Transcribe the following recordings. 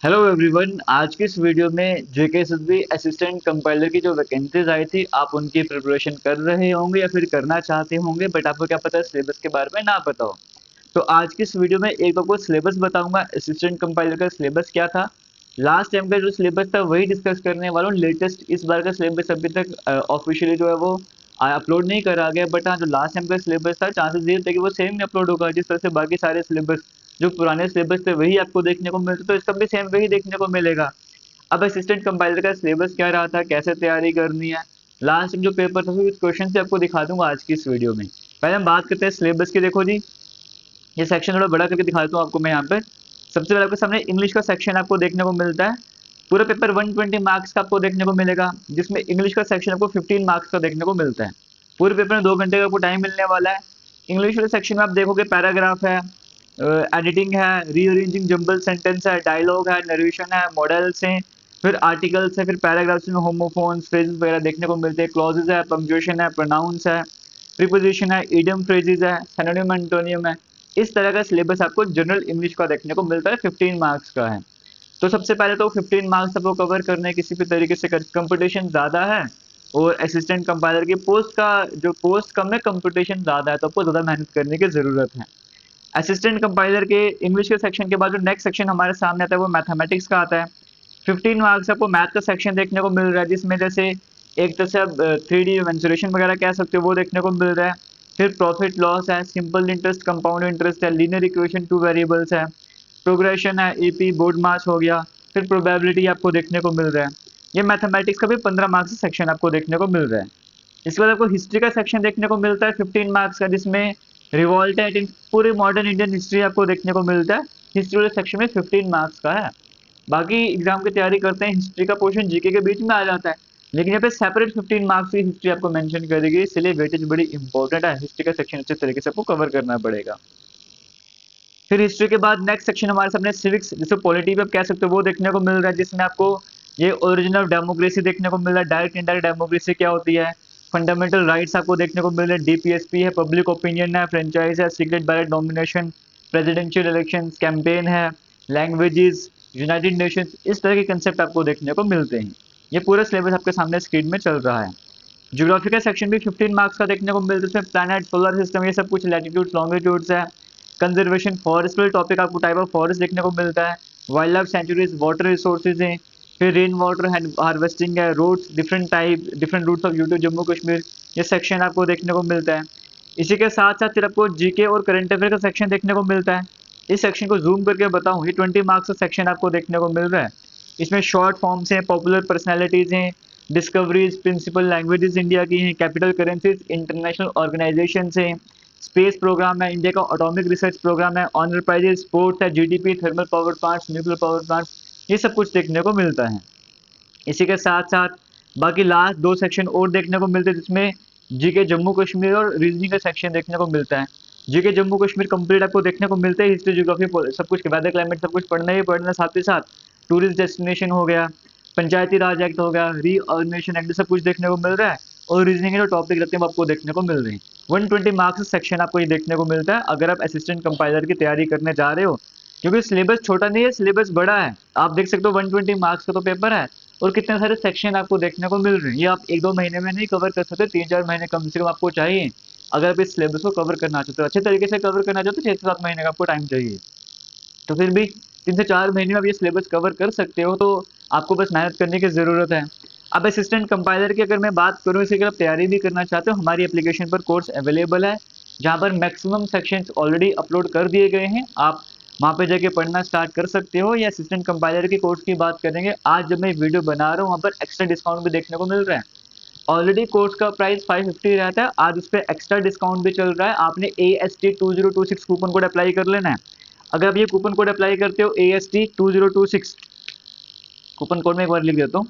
Hello everyone. आज की इस वीडियो में जेकेएसएसबी असिस्टेंट कंपाइलर की जो वैकेंसीज आई थी, आप उनकी प्रिपरेशन कर रहे होंगे या फिर करना चाहते होंगे, बट आपको क्या पता है सिलेबस के बारे में ना पता हो। तो आज की इस वीडियो में एक आपको सिलेबस बताऊंगा, असिस्टेंट कंपाइलर का सिलेबस क्या था। लास्ट टाइम का जो सिलेबस था वही डिस्कस करने वाला हूँ। लेटेस्ट इस बार का सिलेबस अभी तक ऑफिशियली जो है वो अपलोड नहीं करा गया, बट हाँ जो लास्ट टाइम का सिलेबस था चांसेस ये थे कि वो सेम ही अपलोड होगा जिस तरह से बाकी सारे सिलेबस जो पुराने सिलेबस थे वही आपको देखने को मिलते, तो इसका भी सेम वही देखने को मिलेगा। अब असिस्टेंट कंपाइलर का सिलेबस क्या रहा था, कैसे तैयारी करनी है, लास्ट जो पेपर था उस क्वेश्चन से आपको दिखा दूंगा आज की इस वीडियो में। पहले हम बात करते हैं सिलेबस की। देखो जी, ये सेक्शन थोड़ा बड़ा करके दिखा देता हूँ आपको मैं यहाँ पे। सबसे पहले आपके सामने इंग्लिश का सेक्शन आपको देखने को मिलता है। पूरा पेपर 120 मार्क्स का आपको देखने को मिलेगा, जिसमें इंग्लिश का सेक्शन आपको 15 मार्क्स का देखने को मिलता है। पूरे पेपर में 2 घंटे का आपको टाइम मिलने वाला है। इंग्लिश वाले सेक्शन में आप देखोगे पैराग्राफ है, एडिटिंग है, रीअरेंजिंग जंबल सेंटेंस है, डायलॉग है, नरेशन है, मॉडल्स हैं, फिर आर्टिकल्स है, फिर पैराग्राफ्स में होमोफोन्स फ्रेजेस वगैरह देखने को मिलते हैं, क्लॉजेज है, पंक्चुएशन है, प्रोनाउंस है, प्रीपोजिशन है, इडियम फ्रेजेस है, सिनोनिम एंटोनियम है। इस तरह का सिलेबस आपको जनरल इंग्लिश का देखने को मिलता है, 15 मार्क्स का है। तो सबसे पहले तो 15 मार्क्स आपको कवर करने हैं किसी भी तरीके से। कंपटीशन ज़्यादा है और असिस्टेंट कंपाइलर की पोस्ट का जो पोस्ट कम है, कंपटीशन ज़्यादा है, तो आपको ज़्यादा मेहनत करने की ज़रूरत है। असिस्टेंट कंपाइलर के इंग्लिश के सेक्शन के बाद जो नेक्स्ट सेक्शन हमारे सामने आता है वो मैथमेटिक्स का आता है। 15 मार्क्स आपको मैथ का सेक्शन देखने को मिल रहा है, जिसमें जैसे एक तरह से आप 3D मेंसुरेशन वगैरह कह सकते हो वो देखने को मिल रहा है। फिर प्रॉफिट लॉस है, सिंपल इंटरेस्ट, कंपाउंड इंटरेस्ट है, लीनियर इक्वेशन, टू वेरिएबल्स है, प्रोग्रेशन है, एपी बोर्ड मास हो गया, फिर प्रोबेबिलिटी आपको देखने को मिल रहा है। ये मैथमेटिक्स का भी 15 मार्क्स का सेक्शन आपको देखने को मिल रहा है। इसके बाद आपको हिस्ट्री का सेक्शन देखने को मिलता है 15 मार्क्स का, जिसमें रिवॉल्ट है इन पूरे मॉडर्न इंडियन हिस्ट्री आपको देखने को मिलता है। हिस्ट्री वाले सेक्शन में 15 मार्क्स का है। बाकी एग्जाम की तैयारी करते हैं, हिस्ट्री का पोर्शन जीके के बीच में आ जाता है, लेकिन यहाँ पे सेपरेट 15 मार्क्स की हिस्ट्री आपको मेंशन करेगी, इसलिए वेटेज बड़ी इंपॉर्टेंट है। हिस्ट्री का सेक्शन अच्छे तरीके से आपको कवर करना पड़ेगा। फिर हिस्ट्री के बाद नेक्स्ट सेक्शन हमारे सामने सिविक्स, जिसे पॉलिटी भी आप कह सकते हो, वो देखने को मिल रहा है, जिसमें आपको ये ओरिजिन ऑफ डेमोक्रेसी देखने को मिल रहा है, डायरेक्ट इनडायरेक्ट डेमोक्रेसी क्या होती है, फंडामेंटल राइट्स आपको देखने को मिल रहे हैं, डीपीएसपी है, पब्लिक ओपिनियन है, फ्रेंचाइज है, secret ballot nomination, presidential election, campaign है, लैंग्वेजेस, यूनाइटेड नेशंस, इस तरह के कंसेप्ट आपको देखने को मिलते हैं। ये पूरा सिलेबस आपके सामने स्क्रीन में चल रहा है। ज्योग्राफी का सेक्शन भी 15 मार्क्स का देखने को मिलता है, इसमें प्लैनेट, सोलर सिस्टम, ये सब कुछ, लैटिट्यूड लॉन्गिट्यूड्स है, कंजर्वेशन, फॉरेस्ट्रल टॉपिक आपको टाइप ऑफ फॉरेस्ट देखने को मिलता है, wild life sanctuaries, water resources हैं, फिर रेन वाटर हार्वेस्टिंग है, roads different type, different routes of YouTube Jammu Kashmir, ये सेक्शन आपको देखने को मिलता है। इसी के साथ साथ फिर आपको जीके और करंट अफेयर का सेक्शन देखने को मिलता है। इस सेक्शन को जूम करके बताऊं, ये 20 मार्क्स का सेक्शन आपको देखने को मिल रहा है। इसमें शॉर्ट फॉर्म्स हैं, पॉपुलर पर्सनैलिटीज हैं, डिस्कवरीज, प्रिंसिपल लैंग्वेजेस इंडिया की हैं, कैपिटल करेंसीज, इंटरनेशनल ऑर्गेनाइजेशन हैं, स्पेस प्रोग्राम है, इंडिया का एटॉमिक रिसर्च प्रोग्राम है, ऑनर प्राइजेस, स्पोर्ट्स है, GDP, thermal power plants, nuclear power plants, ये सब कुछ देखने को मिलता है। इसी के साथ साथ बाकी लास्ट 2 सेक्शन और देखने को मिलते हैं, जिसमें जीके जम्मू कश्मीर और रीजनिंग का सेक्शन देखने को मिलता है। जीके जम्मू कश्मीर कंप्लीट आपको देखने को मिलता है, हिस्ट्री ज्योग्राफी सब कुछ, वेदर क्लाइमेट सब कुछ पढ़ना ही पढ़ना, साथ ही साथ टूरिस्ट डेस्टिनेशन हो गया, पंचायती राज एक्ट हो गया, रीऑर्गेनाइजेशन एक्ट, सब कुछ देखने को मिल रहा है। और रीजनिंग के जो टॉपिक रहते हैं वो आपको देखने को मिल रहे हैं। 120 मार्क्स सेक्शन आपको ये देखने को मिलता है अगर आप असिस्टेंट कंपाइलर की तैयारी करने जा रहे हो, क्योंकि सिलेबस छोटा नहीं है, सिलेबस बड़ा है। आप देख सकते हो 120 मार्क्स का तो पेपर है और कितने सारे सेक्शन आपको देखने को मिल रहे हैं। ये आप 1-2 महीने में नहीं कवर कर सकते, 3-4 महीने कम से कम आपको चाहिए अगर आप इस सिलेबस को कवर करना चाहते हो, अच्छे तरीके से कवर करना चाहते हो, 6 से 7 महीने का आपको टाइम चाहिए। तो फिर भी 3 से 4 महीने में आप ये सिलेबस कवर कर सकते हो, तो आपको बस मेहनत करने की ज़रूरत है। अब असिस्टेंट कंपाइलर की अगर मैं बात करूँ, इसी अगर आप तैयारी भी करना चाहते हो, हमारी एप्लीकेशन पर कोर्स अवेलेबल है, जहाँ पर मैक्सिमम सेक्शंस ऑलरेडी अपलोड कर दिए गए हैं। आप वहाँ पे जाके पढ़ना स्टार्ट कर सकते हो। या असिस्टेंट कंपाइलर के कोर्स की बात करेंगे, आज जब मैं वीडियो बना रहा हूँ वहाँ पर एक्स्ट्रा डिस्काउंट भी देखने को मिल रहा है। ऑलरेडी कोर्स का प्राइस 550 रहता है, आज उस पर एक्स्ट्रा डिस्काउंट भी चल रहा है। आपने AST2026 कूपन कोड अप्लाई कर लेना है। अगर आप ये कूपन कोड अप्लाई करते हो AST2026, कूपन कोड में एक बार लिख देता हूँ,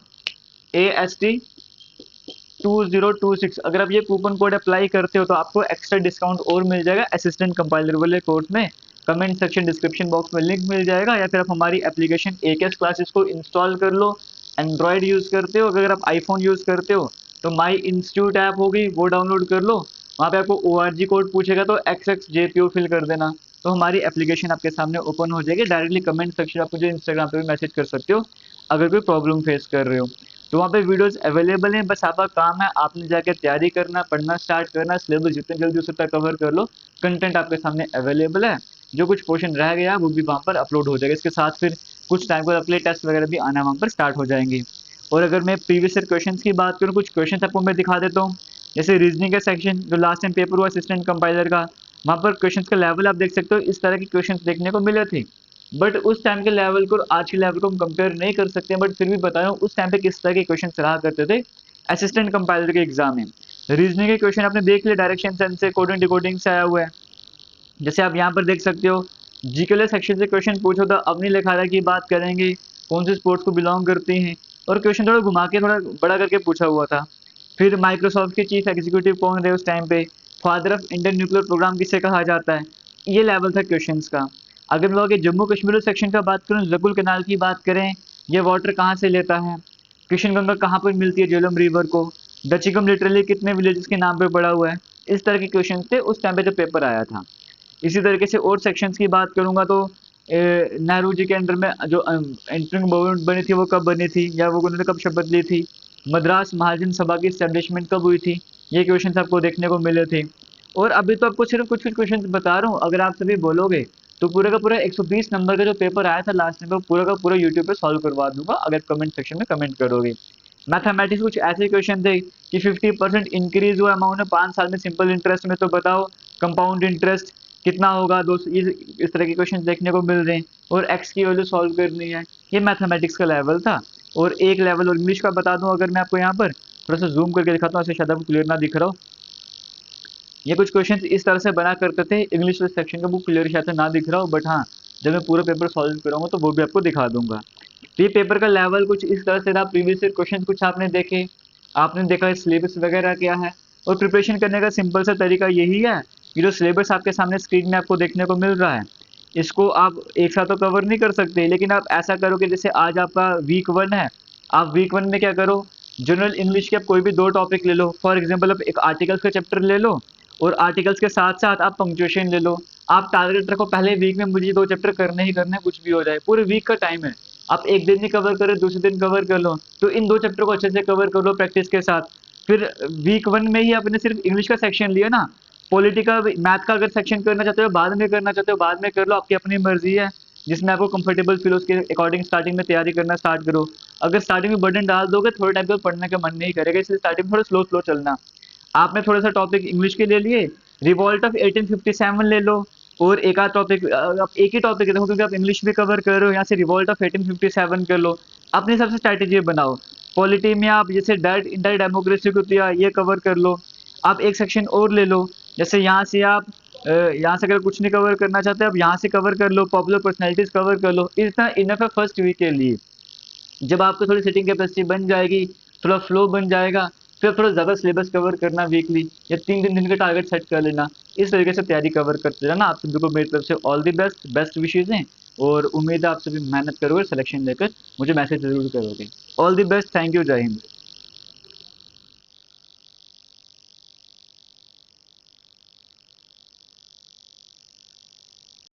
AST2026, अगर आप ये कूपन कोड अप्लाई करते हो तो आपको एक्स्ट्रा डिस्काउंट और मिल जाएगा असिस्टेंट कंपाइलर वाले कोर्स में। कमेंट सेक्शन डिस्क्रिप्शन बॉक्स में लिंक मिल जाएगा, या फिर आप हमारी एप्लीकेशन AKS क्लासेस को इंस्टॉल कर लो। एंड्रॉयड यूज़ करते हो, अगर आप आईफोन यूज़ करते हो तो माई इंस्टीट्यूट ऐप होगी वो डाउनलोड कर लो। वहाँ पे आपको ORG कोड पूछेगा तो XXJPO फिल कर देना। तो हमारी एप्लीकेशन आपके सामने ओपन हो जाएगी। डायरेक्टली कमेंट सेक्शन आप मुझे इंस्टाग्राम पे भी मैसेज कर सकते हो अगर कोई प्रॉब्लम फेस कर रहे हो। तो वहाँ पे वीडियोस अवेलेबल हैं, बस आपका काम है आपने जाके तैयारी करना, पढ़ना स्टार्ट करना, सिलेबस जितने जल्दी हो सकता है कवर कर लो। कंटेंट आपके सामने अवेलेबल है, जो कुछ पोर्शन रह गया वो भी वहाँ पर अपलोड हो जाएगा। इसके साथ फिर कुछ टाइम पर अपने टेस्ट वगैरह भी आना वहाँ पर स्टार्ट हो जाएंगे। और अगर मैं प्रीवियस ईयर क्वेश्चंस की बात करूँ, कुछ क्वेश्चंस आपको मैं दिखा देता हूँ। जैसे रीजनिंग का सेक्शन जो लास्ट टाइम पेपर हुआ असिस्टेंट कंपाइलर का, वहाँ पर क्वेश्चंस का लेवल आप देख सकते हो, इस तरह के क्वेश्चंस देखने को मिले थे। बट उस टाइम के लेवल को और आज के लेवल को हम कंपेयर नहीं कर सकते, बट फिर भी बता रहा हूँ उस टाइम पे किस तरह के क्वेश्चन रहा करते थे असिस्टेंट कंपाइलर के एग्जाम में। रीजनिंग के क्वेश्चन आपने देख लिया, डायरेक्शन सेंस से, कोडिंग डिकोडिंग से आया हुआ है। जैसे आप यहाँ पर देख सकते हो, जीके सेक्शन से क्वेश्चन पूछो तो अपनी लेखारा की बात करेंगे, कौन से स्पोर्ट्स को बिलोंग करते हैं, और क्वेश्चन थोड़ा घुमा के थोड़ा बड़ा करके पूछा हुआ था। फिर माइक्रोसॉफ्ट के चीफ एग्जीक्यूटिव कौन रहे उस टाइम पे, father of Indian nuclear programme किसे कहा जाता है, ये लेवल था क्वेश्चंस का। अगर मैं लोग जम्मू कश्मीर सेक्शन का बात करूँ, जकुल कैनाल की बात करें, ये वाटर कहाँ से लेता है, किशन गंगा कहाँ पर मिलती है झेलम रिवर को, डचिकम लिटरली कितने विलेजेस के नाम पे पड़ा हुआ है, इस तरह के क्वेश्चन थे उस टाइम पे जब पेपर आया था। इसी तरीके से और सेक्शंस की बात करूंगा तो नेहरू जी के अंडर में जो एंटरिंग गवर्नमेंट बनी थी वो कब बनी थी, या वो उन्होंने कब शपथ ली थी, मद्रास महाजन सभा की स्टैब्लिशमेंट कब हुई थी, ये क्वेश्चन आपको देखने को मिले थे। और अभी तो आपको सिर्फ कुछ कुछ क्वेश्चन बता रहा हूँ, अगर आप सभी बोलोगे तो पूरा का पूरा 120 नंबर का जो पेपर आया था लास्ट टाइम, पूरा का पूरा यूट्यूब पे सॉल्व करवा दूंगा अगर कमेंट सेक्शन में कमेंट करोगे। मैथमेटिक्स कुछ ऐसे क्वेश्चन थे कि 50% इंक्रीज हुआ अमाउंट में 5 साल में सिंपल इंटरेस्ट में, तो बताओ कंपाउंड इंटरेस्ट कितना होगा दोस्त, इस तरह के क्वेश्चन देखने को मिल रहे हैं। और एक्स की वैल्यू सॉल्व करनी है, ये मैथमेटिक्स का लेवल था। और एक लेवल और इंग्लिश का बता दूं, अगर मैं आपको यहाँ पर थोड़ा सा जूम करके दिखाता हूँ, ऐसे शायद आपको क्लियर ना दिख रहा हो। ये कुछ क्वेश्चन इस तरह से बना करते थे, इंग्लिश सेक्शन का बुक क्लियर शायद से ना दिख रहा हो, बट हाँ जब मैं पूरा पेपर सॉल्व करूँगा तो वो भी आपको दिखा दूंगा। तो ये पेपर का लेवल कुछ इस तरह से था। प्रीवियस ईयर क्वेश्चन कुछ आपने देखे, आपने देखा सिलेबस वगैरह क्या है, और प्रिपरेशन करने का सिंपल सा तरीका यही है कि जो सिलेबस आपके सामने स्क्रीन में आपको देखने को मिल रहा है, इसको आप एक साथ तो कवर नहीं कर सकते, लेकिन आप ऐसा करो कि जैसे आज आपका वीक 1 है, आप वीक 1 में क्या करो, जनरल इंग्लिश के आप कोई भी 2 टॉपिक ले लो। फॉर एग्जाम्पल आप एक आर्टिकल्स का चैप्टर ले लो, और आर्टिकल्स के साथ साथ आप पंक्चुएशन ले लो। आप टारगेट रखो पहले वीक में मुझे 2 चैप्टर करने ही करने, कुछ भी हो जाए, पूरे वीक का टाइम है, आप एक दिन नहीं कवर करें दूसरे दिन कवर कर लो, तो इन 2 चैप्टर को अच्छे से कवर कर लो प्रैक्टिस के साथ। फिर वीक 1 में ही आपने सिर्फ इंग्लिश का सेक्शन लिया ना, पॉलिटिकल मैथ का अगर सेक्शन करना चाहते हो बाद में करना चाहते हो बाद में कर लो, आपकी अपनी मर्जी है, जिसमें आपको कंफर्टेबल फील उसके अकॉर्डिंग स्टार्टिंग में तैयारी करना स्टार्ट करो। अगर स्टार्टिंग में बर्डन डाल दोगे थोड़े टाइम तक पढ़ने का मन नहीं करेगा, इसलिए स्टार्टिंग में थोड़ा स्लो स्लो चलना। आपने थोड़ा सा टॉपिक इंग्लिश के ले लिए, रिवॉल्ट ऑफ 1857 ले लो, और एक आध टॉपिक, आप एक ही टॉपिक देखो क्योंकि आप इंग्लिश भी कवर कर रहे हो, यहाँ से रिवॉल्ट ऑफ 1857 कर लो, अपने हिसाब से स्ट्रैटेजी बनाओ। पॉलिटी में आप जैसे डायरेक्ट इंडायरेक्ट डेमोक्रेसी होती है ये कवर कर लो। आप एक सेक्शन और ले लो, जैसे यहाँ से आप यहाँ से अगर कुछ नहीं कवर करना चाहते आप यहाँ से कवर कर लो, पॉपुलर पर्सनैलिटीज कवर कर लो, इतना इनफ है फर्स्ट वीक के लिए। जब आपको थोड़ी सिटिंग कैपेसिटी बन जाएगी, थोड़ा फ्लो बन जाएगा, फिर थोड़ा ज़्यादा सिलेबस कवर करना वीकली, या 3 दिन का टारगेट सेट कर लेना, इस तरीके से तैयारी कवर करते रहना। आप सभी को मेरी तरफ से all the best, best wishes हैं, और उम्मीद है आप सभी मेहनत करोगे, सिलेक्शन लेकर मुझे मैसेज जरूर करोगे। All the best, thank you, जय हिंद।